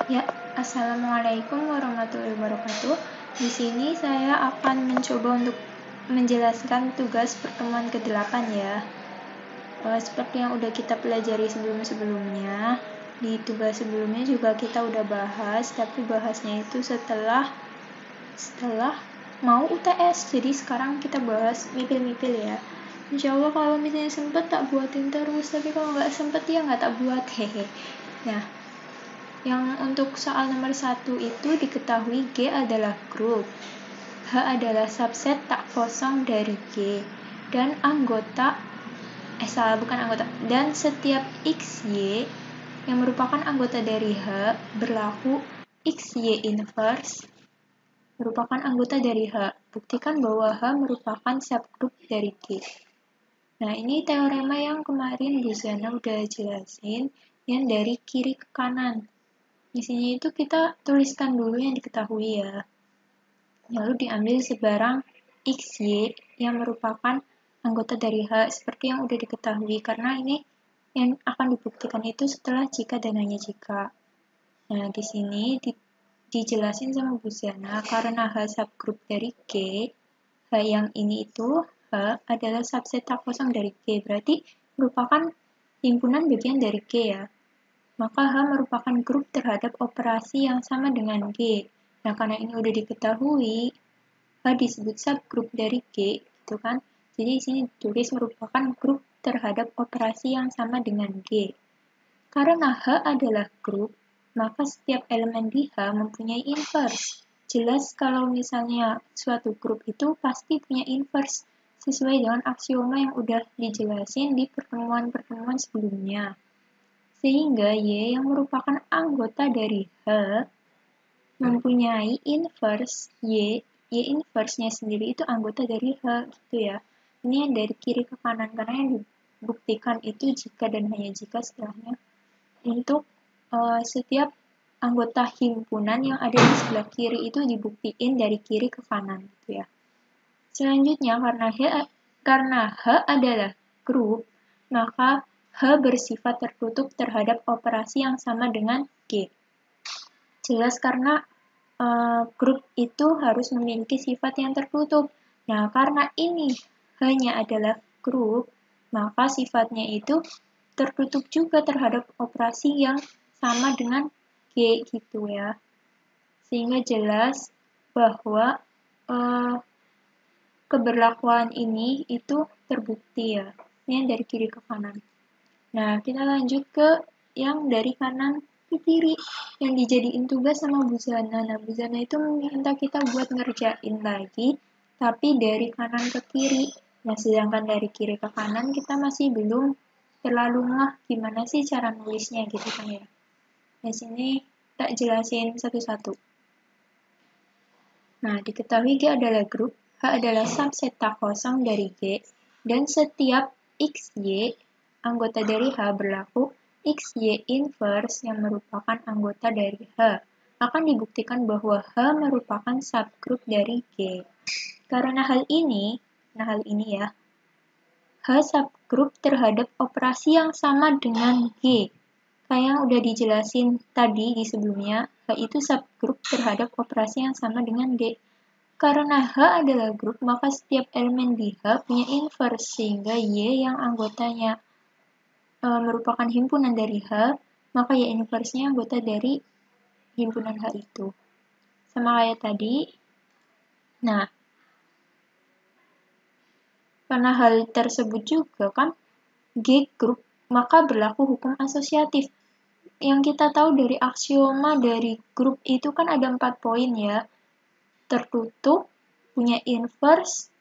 Ya, Assalamualaikum warahmatullahi wabarakatuh. Di sini saya akan mencoba untuk menjelaskan tugas pertemuan ke-8 ya. Seperti yang udah kita pelajari sebelum-sebelumnya, di tugas sebelumnya juga kita udah bahas, tapi bahasnya itu setelah mau UTS. Jadi sekarang kita bahas mipil-mipil ya. Insya Allah kalau misalnya sempet tak buatin terus, tapi kalau nggak sempet ya nggak tak buat, hehe. Nah, yang untuk soal nomor 1 itu diketahui G adalah grup, H adalah subset tak kosong dari G, dan dan setiap XY yang merupakan anggota dari H berlaku XY inverse merupakan anggota dari H. Buktikan bahwa H merupakan subgroup dari G. Nah, ini teorema yang kemarin Bu Zana udah jelasin, yang dari kiri ke kanan. Di sini itu kita tuliskan dulu yang diketahui ya. Lalu diambil sebarang XY yang merupakan anggota dari H seperti yang udah diketahui, karena ini yang akan dibuktikan itu setelah jika dan hanya jika. Nah, di sini dijelasin sama Bu Zana karena H subgroup dari G, H yang ini itu H adalah subset tak kosong dari G, berarti merupakan himpunan bagian dari G ya. Maka H merupakan grup terhadap operasi yang sama dengan G. Nah, karena ini udah diketahui, H disebut subgroup dari G, gitu kan? Jadi di sini ditulis merupakan grup terhadap operasi yang sama dengan G. Karena H adalah grup, maka setiap elemen di H mempunyai inverse. Jelas kalau misalnya suatu grup itu pasti punya inverse, sesuai dengan aksioma yang udah dijelasin di pertemuan-pertemuan sebelumnya. Sehingga Y yang merupakan anggota dari H mempunyai inverse Y inverse-nya sendiri itu anggota dari H, gitu ya. Ini yang dari kiri ke kanan, karena yang dibuktikan itu jika dan hanya jika setelahnya untuk setiap anggota himpunan yang ada di sebelah kiri itu dibuktiin dari kiri ke kanan, gitu ya. Selanjutnya, karena H adalah grup, maka H bersifat tertutup terhadap operasi yang sama dengan G. Jelas karena grup itu harus memiliki sifat yang tertutup. Nah, karena ini hanya adalah grup, maka sifatnya itu tertutup juga terhadap operasi yang sama dengan G, gitu ya. Sehingga jelas bahwa keberlakuan ini itu terbukti ya. Ini yang dari kiri ke kanan. Nah, kita lanjut ke yang dari kanan ke kiri, yang dijadiin tugas sama Bu Zana. Nah, Bu Zana itu minta kita buat ngerjain lagi, tapi dari kanan ke kiri. Nah, sedangkan dari kiri ke kanan kita masih belum terlalu ngeh gimana sih cara nulisnya gitu kan ya. Di sini tak jelasin satu-satu. Nah, diketahui G adalah grup, H adalah subset tak kosong dari G, dan setiap XY anggota dari H berlaku XY inverse yang merupakan anggota dari H. Akan dibuktikan bahwa H merupakan subgroup dari G. Karena hal ini ya, H subgroup terhadap operasi yang sama dengan G. Kayak yang udah dijelasin tadi di sebelumnya, H itu subgroup terhadap operasi yang sama dengan G. Karena H adalah grup, maka setiap elemen di H punya inverse, sehingga Y yang anggotanya merupakan himpunan dari H, maka Y inverse-nya anggota dari himpunan H itu. Sama kayak tadi. Nah, karena hal tersebut juga kan G grup, maka berlaku hukum asosiatif. Yang kita tahu dari aksioma dari grup itu kan ada 4 poin ya. Tertutup, punya inverse,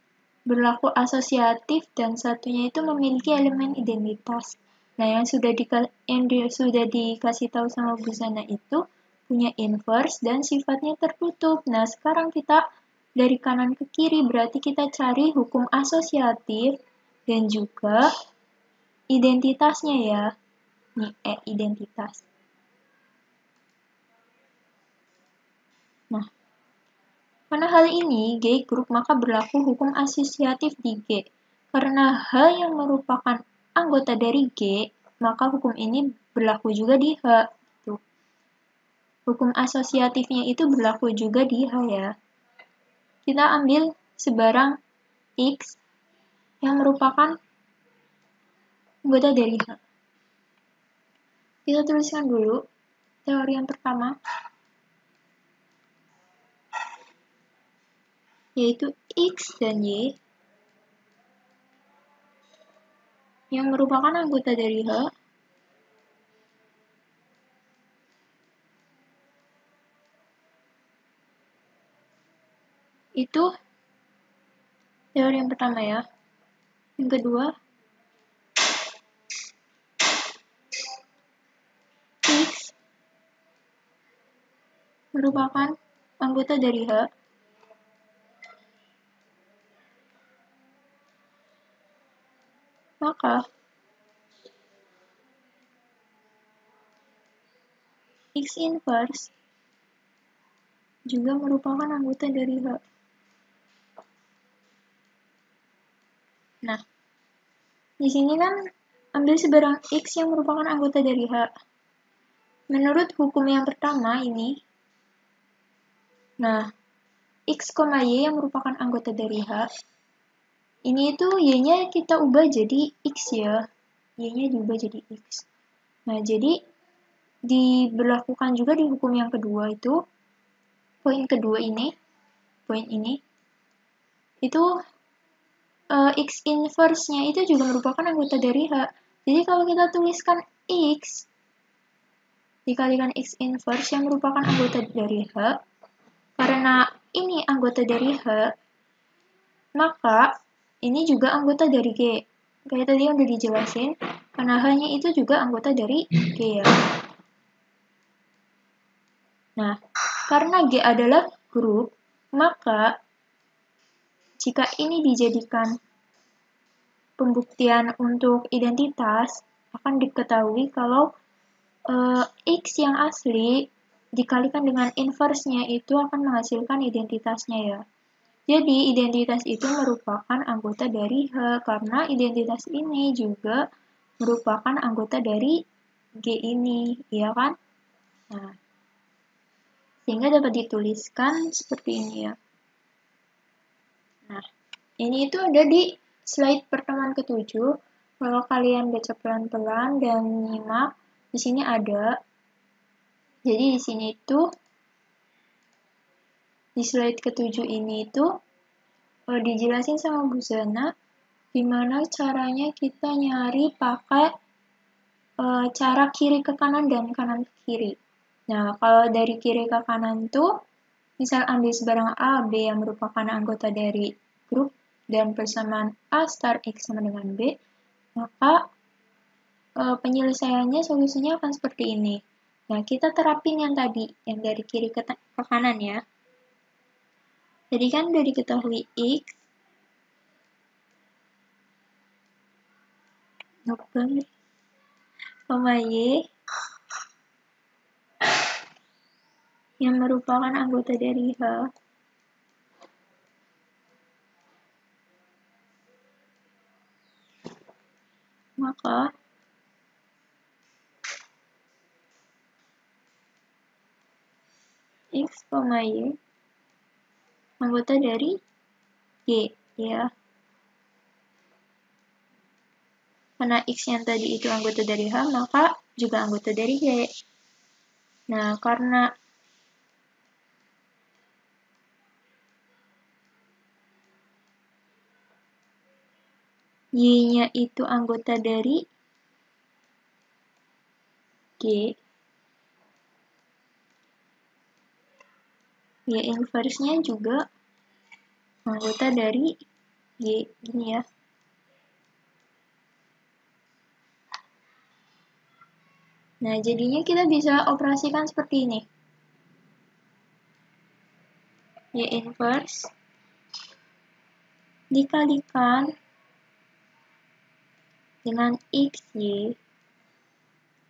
berlaku asosiatif, dan satunya itu memiliki elemen identitas. Nah, yang sudah dikasih tahu sama Bu Zana itu punya inverse dan sifatnya tertutup. Nah, sekarang kita dari kanan ke kiri, berarti kita cari hukum asosiatif dan juga identitasnya ya. Nih, identitas. Nah, karena hal ini G grup, maka berlaku hukum asosiatif di G. Karena H yang merupakan anggota dari G, maka hukum ini berlaku juga di H. Gitu. Hukum asosiatifnya itu berlaku juga di H ya. Kita ambil sebarang X yang merupakan anggota dari H. Kita tuliskan dulu teori yang pertama, yaitu X dan Y yang merupakan anggota dari H itu teori yang pertama ya. Yang kedua, X merupakan anggota dari H maka X inverse juga merupakan anggota dari H. Nah, di sini kan ambil sebarang X yang merupakan anggota dari H. Menurut hukum yang pertama ini, nah, X, Y yang merupakan anggota dari H, ini itu Y-nya kita ubah jadi X ya. Y-nya diubah jadi X. Nah, jadi diberlakukan juga di hukum yang kedua itu, poin kedua ini, itu X inverse-nya itu juga merupakan anggota dari H. Jadi kalau kita tuliskan X dikalikan X inverse yang merupakan anggota dari H, karena ini anggota dari H, maka ini juga anggota dari G. Kayak tadi yang udah dijelasin, karena H-nya itu juga anggota dari G ya. Nah, karena G adalah grup, maka jika ini dijadikan pembuktian untuk identitas, akan diketahui kalau X yang asli dikalikan dengan inverse-nya itu akan menghasilkan identitasnya ya. Jadi identitas itu merupakan anggota dari H karena identitas ini juga merupakan anggota dari G ini, ya kan? Nah, sehingga dapat dituliskan seperti ini ya. Nah, ini itu ada di slide pertemuan ke-7. Kalau kalian baca pelan-pelan dan nyimak, di sini ada. Jadi di sini itu di slide ke-7 ini itu dijelasin sama Bu Zana gimana caranya kita nyari pakai cara kiri ke kanan dan kanan ke kiri. Nah, kalau dari kiri ke kanan tuh misal ambil sebarang A, B yang merupakan anggota dari grup dan persamaan A star X sama dengan B, maka penyelesaiannya solusinya akan seperti ini. Nah, kita terapin yang tadi, yang dari kiri ke kanan ya. Jadi kan udah diketahui X, koma Y, yang merupakan anggota dari H, maka X, Y anggota dari G ya. Karena X yang tadi itu anggota dari H, maka juga anggota dari G. Nah, karena Y-nya itu anggota dari G, Y inverse-nya juga anggota dari G, gini ya. Nah, jadinya kita bisa operasikan seperti ini. Y inverse dikalikan dengan XY.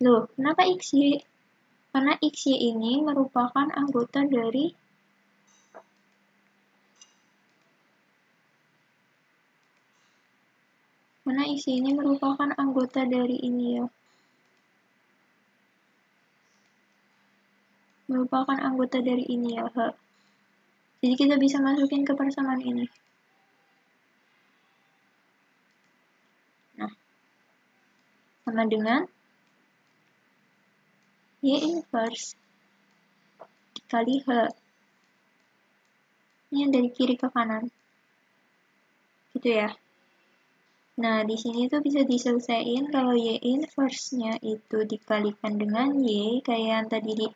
Loh, kenapa XY? Karena XY ini merupakan anggota dari ini merupakan anggota dari ini ya. merupakan anggota dari ini ya, H. Jadi kita bisa masukin ke persamaan ini. Nah, sama dengan Y inverse dikali H. Ini yang dari kiri ke kanan. Gitu ya. Nah, di sini tuh bisa diselesaikan kalau Y inverse-nya itu dikalikan dengan Y, kayak yang tadi di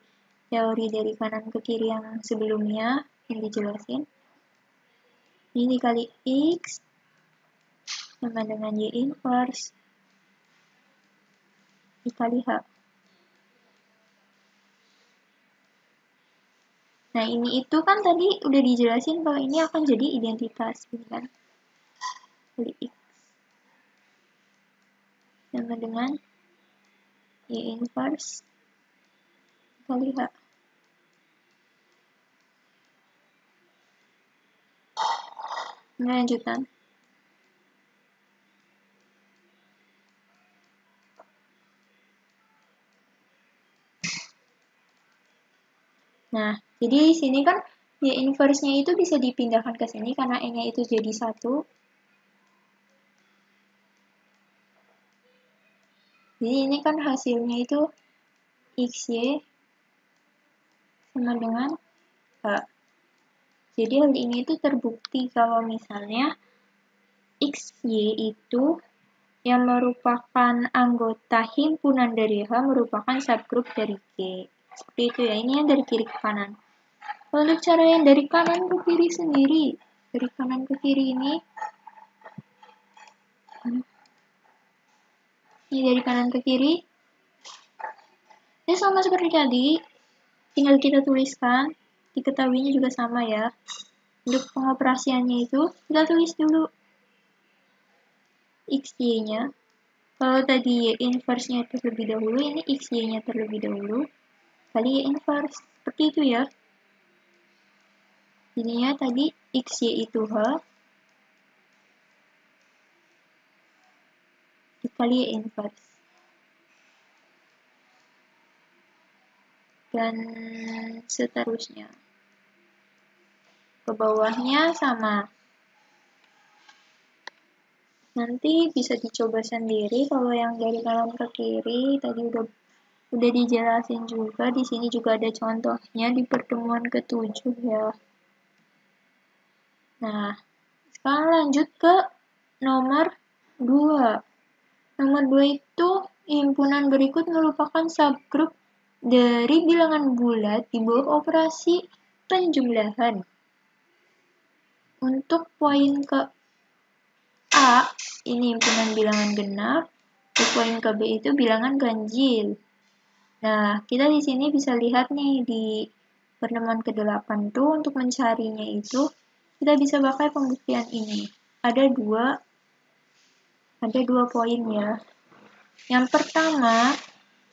teori dari kanan ke kiri yang sebelumnya, yang dijelasin. Ini dikali X sama dengan Y inverse dikali H. Nah, ini itu kan tadi udah dijelasin kalau ini akan jadi identitas, gitu kan. Kali X sama dengan Y inverse kali H. Ini lanjutan. Nah, jadi di sini kan Y inverse-nya itu bisa dipindahkan ke sini karena E-nya itu jadi 1. Jadi ini kan hasilnya itu XY sama dengan H. Jadi hal ini itu terbukti kalau misalnya XY itu yang merupakan anggota himpunan dari H merupakan subgrup dari G. Seperti itu ya, ini yang dari kiri ke kanan. Untuk cara yang dari kanan ke kiri sendiri, dari kanan ke kiri ini dari kanan ke kiri, ini sama seperti tadi, tinggal kita tuliskan, diketahuinya juga sama ya. Untuk pengoperasiannya itu, kita tulis dulu XY-nya. Kalau tadi Y inverse-nya terlebih dahulu, ini XY-nya terlebih dahulu, kali Y inverse. Seperti itu ya. Jadinya tadi XY itu H, dikali Y inverse. Dan seterusnya. Ke bawahnya sama. Nanti bisa dicoba sendiri kalau yang dari kanan ke kiri tadi udah dijelasin juga. Di sini juga ada contohnya di pertemuan ke-7 ya. Nah, sekarang lanjut ke nomor 2. Nomor 2 itu himpunan berikut merupakan subgrup dari bilangan bulat di bawah operasi penjumlahan. Untuk poin ke A, ini himpunan bilangan genap. Untuk poin ke B itu bilangan ganjil. Nah, kita di sini bisa lihat nih di pertemuan ke-8 tuh untuk mencarinya itu kita bisa pakai pembuktian ini. Ada dua poin ya. Yang pertama,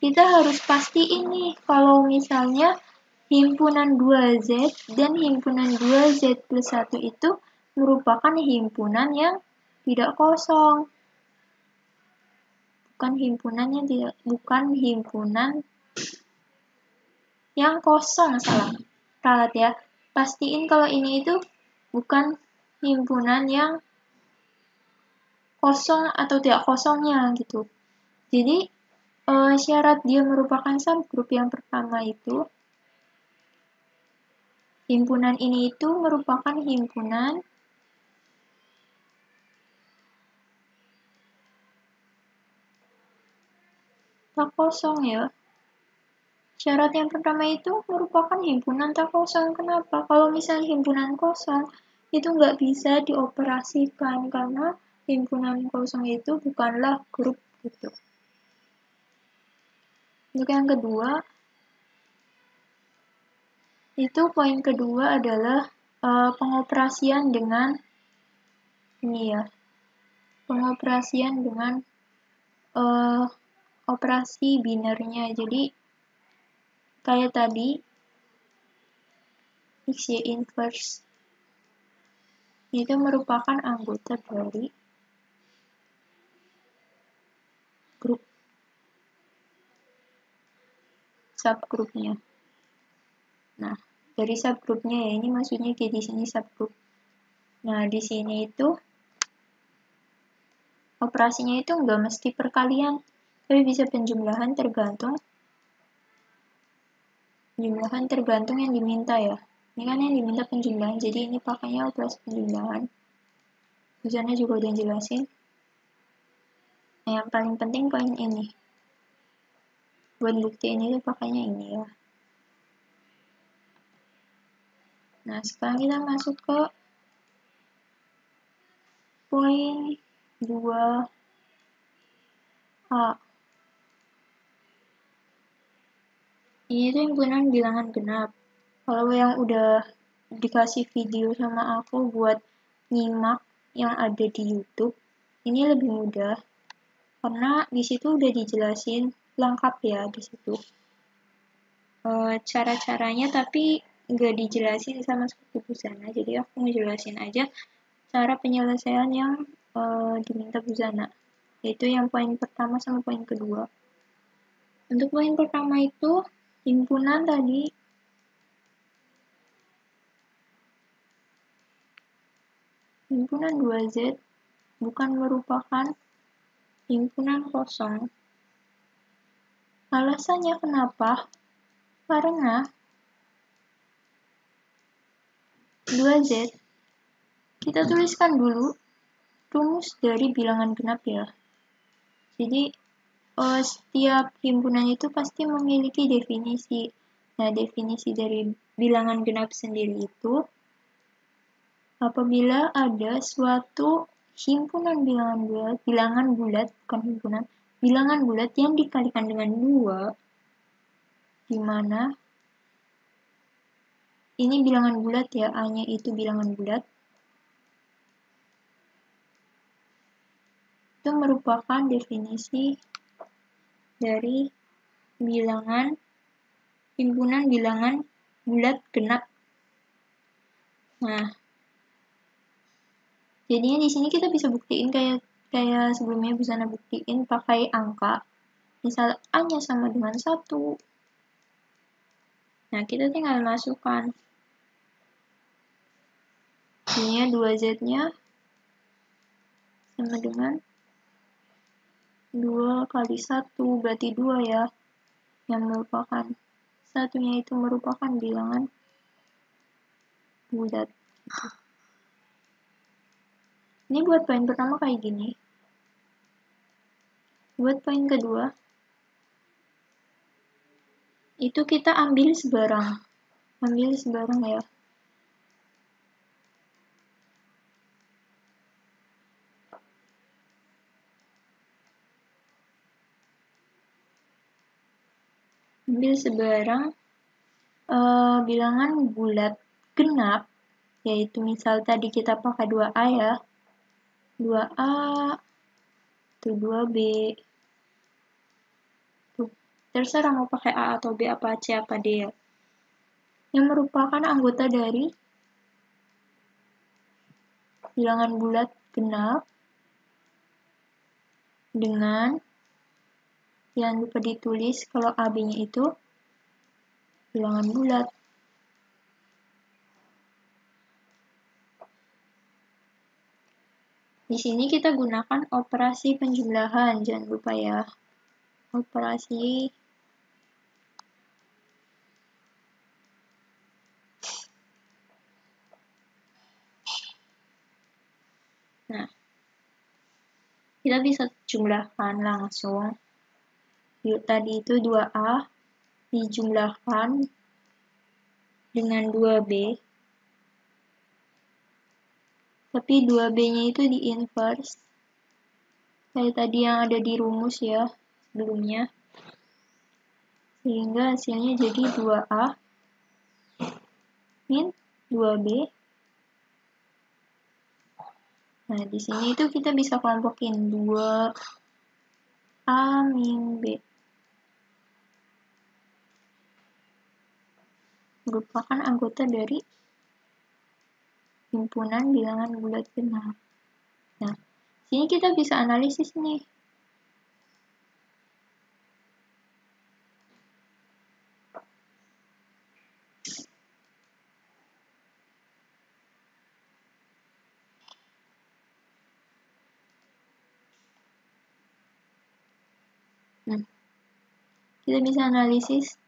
kita harus pastiin nih kalau misalnya himpunan 2Z dan himpunan 2Z plus 1 itu merupakan himpunan yang tidak kosong. Bukan himpunan yang kosong, salah ya. Pastiin kalau ini itu bukan himpunan yang kosong atau tidak kosongnya gitu. Jadi syarat dia merupakan subgrup yang pertama itu himpunan ini itu merupakan himpunan tak kosong ya. Syarat yang pertama itu merupakan himpunan tak kosong. Kenapa? Kalau misalnya himpunan kosong itu nggak bisa dioperasikan karena himpunan kosong itu bukanlah grup gitu. Untuk yang kedua, itu poin kedua adalah pengoperasian dengan ini ya, pengoperasian dengan operasi binernya. Jadi kayak tadi XY inverse itu merupakan anggota dari grup subgrupnya. Nah, dari subgrupnya ya, ini maksudnya kayak di sini subgrup. Nah, di sini itu operasinya itu nggak mesti perkalian, tapi bisa penjumlahan tergantung yang diminta ya. Ini kan yang diminta penjumlahan, jadi ini pakainya operasi penjumlahan. Tujuannya juga udah jelasin. Nah, yang paling penting poin ini. Buat bukti ini tuh pakainya ini ya. Nah, sekarang kita masuk ke poin 2A. Ini tuh himpunan bilangan genap. Kalau yang udah dikasih video sama aku buat nyimak yang ada di YouTube, ini lebih mudah karena di situ udah dijelasin lengkap ya di situ. Cara-caranya tapi nggak dijelasin sama seperti Busana, jadi aku ngejelasin aja cara penyelesaian yang diminta Busana, yaitu yang poin pertama sama poin kedua. Untuk poin pertama itu himpunan tadi himpunan 2Z bukan merupakan himpunan kosong. Alasannya kenapa? Karena 2Z kita tuliskan dulu rumus dari bilangan genap ya. Jadi setiap himpunan itu pasti memiliki definisi. Nah, definisi dari bilangan genap sendiri itu apabila ada suatu himpunan bilangan bulat, bukan himpunan, bilangan bulat yang dikalikan dengan 2, di mana ini bilangan bulat ya, A-nya itu bilangan bulat, itu merupakan definisi dari himpunan bilangan bulat genap. Nah, jadinya di sini kita bisa buktiin kayak sebelumnya Busana buktiin pakai angka. Misal A-nya sama dengan 1. Nah, kita tinggal masukkan. Jadinya 2Z-nya sama dengan 2 kali 1, berarti 2 ya. Yang merupakan satunya itu merupakan bilangan bulat. Ini buat poin pertama kayak gini. Buat poin kedua, itu kita ambil sebarang. Ambil sebarang ya. Ambil sebarang bilangan bulat genap, yaitu misal tadi kita pakai 2A ya. 2A, itu 2B. Tuh, terserah mau pakai A atau B, apa C, apa D ya. Yang merupakan anggota dari bilangan bulat genap dengan, jangan lupa ditulis kalau AB-nya itu bilangan bulat. Di sini kita gunakan operasi penjumlahan, jangan lupa ya. Operasi Nah, kita bisa jumlahkan langsung. Yuk, tadi itu 2A dijumlahkan dengan 2B. Tapi 2B-nya itu di inverse. Kayak tadi yang ada di rumus ya, sebelumnya. Sehingga hasilnya jadi 2A min 2B. Nah, di sini itu kita bisa kelompokin 2A min B. Merupakan anggota dari himpunan bilangan bulat genap. Nah, sini kita bisa analisis nih. Kita bisa analisis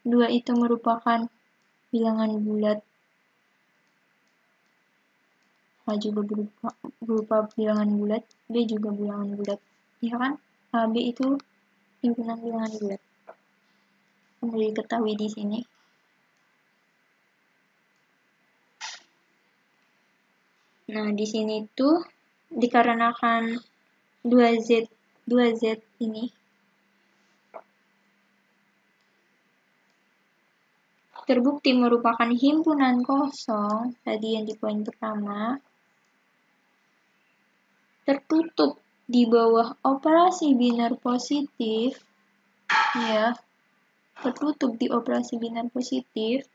2 itu merupakan bilangan bulat, A juga berupa bilangan bulat, B juga bilangan bulat. Ya kan? A, B itu himpunan bilangan bulat. Perlu diketahui di sini. Nah, di sini tuh dikarenakan 2Z ini terbukti merupakan himpunan kosong, tadi yang di poin pertama, tertutup di bawah operasi biner positif, ya, tertutup di operasi biner positif,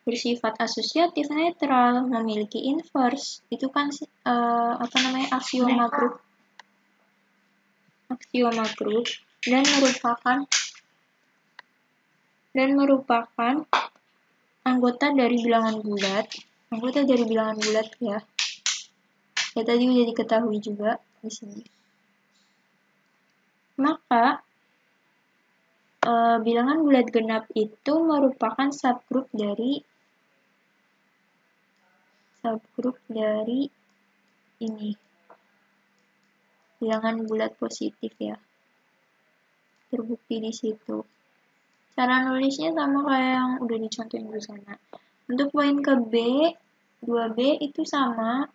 bersifat asosiatif netral, memiliki inverse, itu kan aksioma grup, dan merupakan anggota dari bilangan bulat ya. Ya tadi udah diketahui juga di sini. Maka bilangan bulat genap itu merupakan subgrup dari ini, bilangan bulat positif ya. Terbukti di situ. Cara nulisnya sama kayak yang udah dicontohin di sana. Untuk poin ke B, 2B itu sama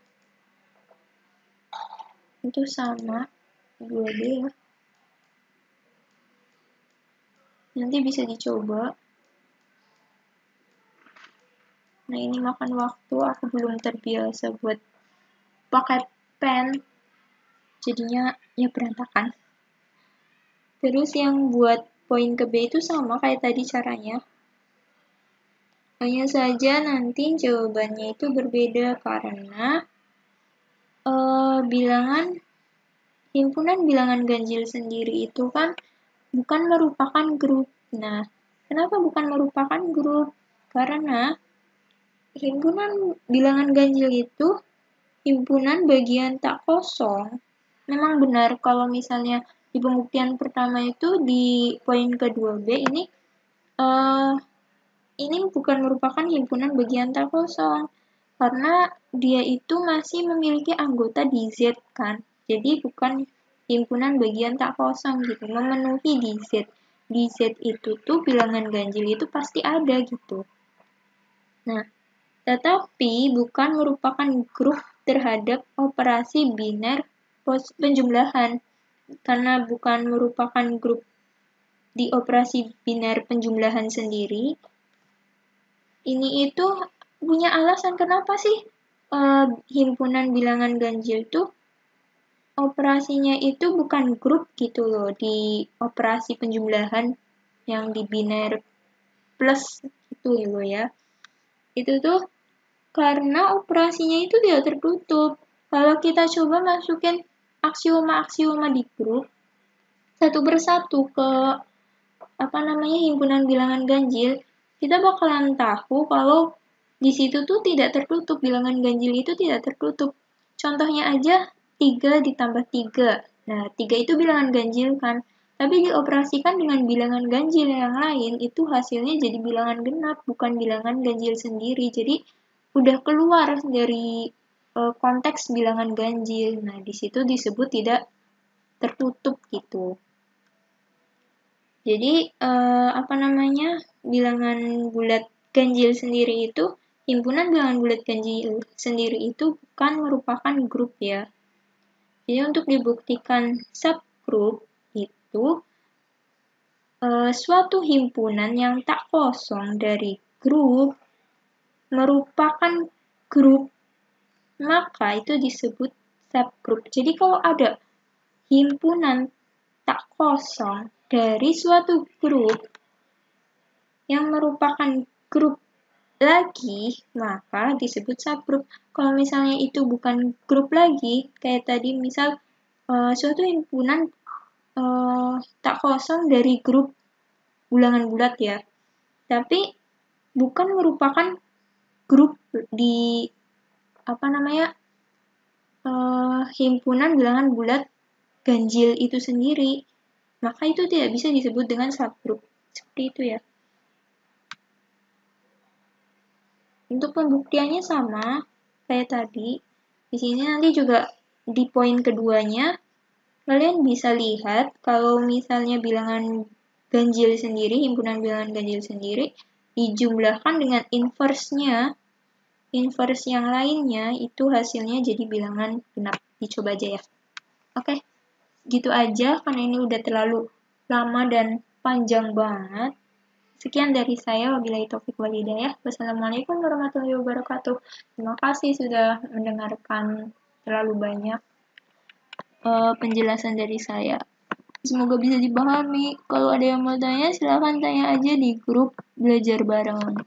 2B ya. Nanti bisa dicoba. Nah, ini makan waktu, aku belum terbiasa buat pakai pen. Jadinya ya berantakan. Terus yang buat poin ke B itu sama kayak tadi caranya. Hanya saja nanti jawabannya itu berbeda karena himpunan bilangan ganjil sendiri itu kan bukan merupakan grup. Nah, kenapa bukan merupakan grup? Karena himpunan bilangan ganjil itu himpunan bagian tak kosong. Memang benar kalau misalnya di pembuktian pertama itu di poin kedua B ini bukan merupakan himpunan bagian tak kosong karena dia itu masih memiliki anggota di Z kan. Jadi bukan himpunan bagian tak kosong gitu, memenuhi di Z. Di Z itu tuh bilangan ganjil itu pasti ada gitu. Nah, tetapi bukan merupakan grup terhadap operasi biner penjumlahan. Karena bukan merupakan grup di operasi biner penjumlahan sendiri, ini itu punya alasan kenapa sih himpunan bilangan ganjil tuh operasinya itu bukan grup gitu loh di operasi penjumlahan yang di biner plus gitu loh ya. Itu tuh karena operasinya itu tidak tertutup. Kalau kita coba masukin aksioma-aksioma di grup satu persatu ke himpunan bilangan ganjil, kita bakalan tahu kalau di situ tuh tidak tertutup, bilangan ganjil itu tidak tertutup. Contohnya aja 3 ditambah 3. Nah, 3 itu bilangan ganjil kan, tapi dioperasikan dengan bilangan ganjil yang lain, itu hasilnya jadi bilangan genap, bukan bilangan ganjil sendiri. Jadi, udah keluar dari konteks bilangan ganjil. Nah, di situ disebut tidak tertutup gitu. Jadi bilangan bulat ganjil sendiri itu, himpunan bilangan bulat ganjil sendiri itu bukan merupakan grup ya. Jadi untuk dibuktikan subgrup itu suatu himpunan yang tak kosong dari grup merupakan grup, maka itu disebut subgrup. Jadi kalau ada himpunan tak kosong dari suatu grup yang merupakan grup lagi, maka disebut subgrup. Kalau misalnya itu bukan grup lagi, kayak tadi misal suatu himpunan tak kosong dari grup bilangan bulat ya, tapi bukan merupakan grup di himpunan bilangan bulat ganjil itu sendiri. maka itu tidak bisa disebut dengan subgroup. Seperti itu ya. Untuk pembuktiannya sama kayak tadi. Di sini nanti juga di poin keduanya kalian bisa lihat kalau misalnya bilangan ganjil sendiri, himpunan bilangan ganjil sendiri dijumlahkan dengan inverse-nya, inverse yang lainnya itu hasilnya jadi bilangan genap. Dicoba aja ya. Oke, gitu aja karena ini udah terlalu lama dan panjang banget. Sekian dari saya, wabillahi taufiq wal hidayah. Wassalamualaikum warahmatullahi wabarakatuh. Terima kasih sudah mendengarkan terlalu banyak penjelasan dari saya. Semoga bisa dipahami. Kalau ada yang mau tanya, silahkan tanya aja di grup belajar bareng.